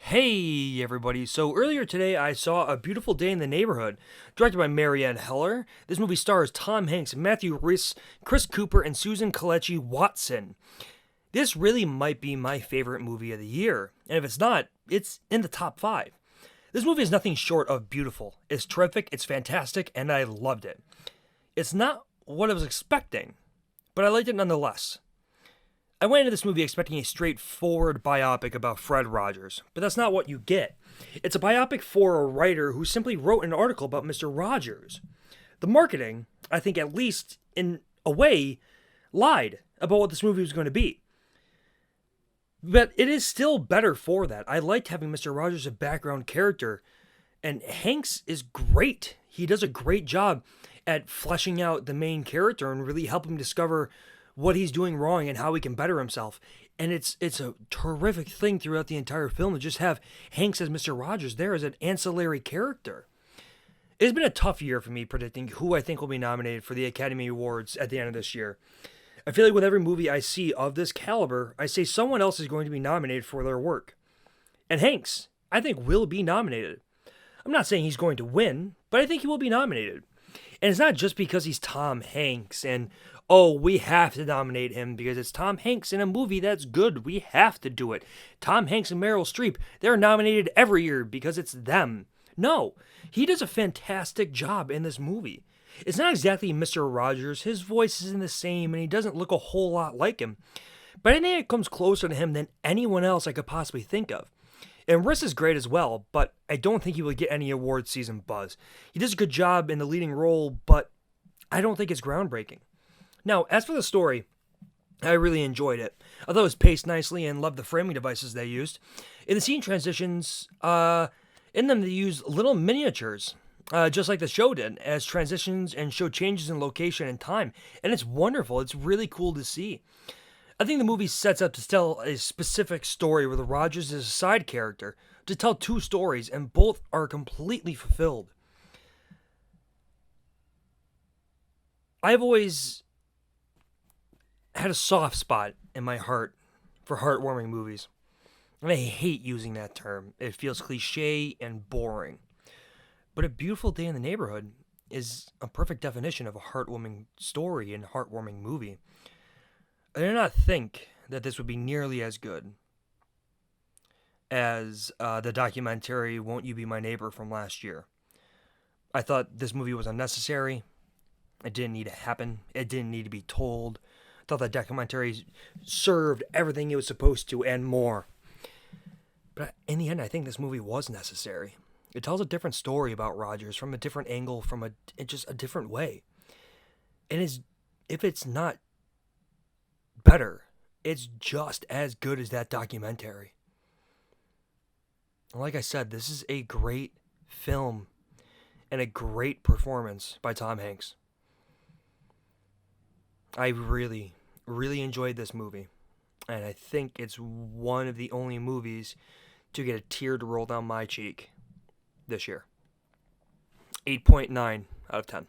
Hey everybody, so earlier today I saw A Beautiful Day in the Neighborhood, directed by Marianne Heller. This movie stars Tom Hanks, Matthew Rhys, Chris Cooper, and Susan Kelechi Watson. This really might be my favorite movie of the year, and if it's not, it's in the top 5. This movie is nothing short of beautiful. It's terrific, it's fantastic, and I loved it. It's not what I was expecting, but I liked it nonetheless. I went into this movie expecting a straightforward biopic about Fred Rogers, but that's not what you get. It's a biopic for a writer who simply wrote an article about Mr. Rogers. The marketing, I think at least in a way, lied about what this movie was going to be. But it is still better for that. I liked having Mr. Rogers a background character, and Hanks is great. He does a great job at fleshing out the main character and really help him discover what he's doing wrong and how he can better himself. And it's a terrific thing throughout the entire film to just have Hanks as Mr. Rogers there as an ancillary character. It's been a tough year for me predicting who I think will be nominated for the Academy Awards at the end of this year. I feel like with every movie I see of this caliber, I say someone else is going to be nominated for their work. And Hanks, I think, will be nominated. I'm not saying he's going to win, but I think he will be nominated. And it's not just because he's Tom Hanks and, oh, we have to nominate him because it's Tom Hanks in a movie that's good. We have to do it. Tom Hanks and Meryl Streep, they're nominated every year because it's them. No, he does a fantastic job in this movie. It's not exactly Mr. Rogers. His voice isn't the same and he doesn't look a whole lot like him. But I think it comes closer to him than anyone else I could possibly think of. And Riss is great as well, but I don't think he will get any award season buzz. He does a good job in the leading role, but I don't think it's groundbreaking. Now, as for the story, I really enjoyed it. I thought it was paced nicely and loved the framing devices they used. In the scene transitions, in them they used little miniatures, just like the show did, as transitions and show changes in location and time. And it's wonderful. It's really cool to see. I think the movie sets up to tell a specific story where the Rogers is a side character, to tell two stories, and both are completely fulfilled. I've always had a soft spot in my heart for heartwarming movies. And I hate using that term. It feels cliche and boring. But A Beautiful Day in the Neighborhood is a perfect definition of a heartwarming story and heartwarming movie. I did not think that this would be nearly as good as the documentary Won't You Be My Neighbor from last year. I thought this movie was unnecessary. It didn't need to happen. It didn't need to be told. I thought that documentary served everything it was supposed to and more. But in the end, I think this movie was necessary. It tells a different story about Rogers from a different angle, from just a different way. And if it's not better, it's just as good as that documentary. Like I said, this is a great film and a great performance by Tom Hanks. I really, really enjoyed this movie, and I think it's one of the only movies to get a tear to roll down my cheek this year. 8.9 out of 10.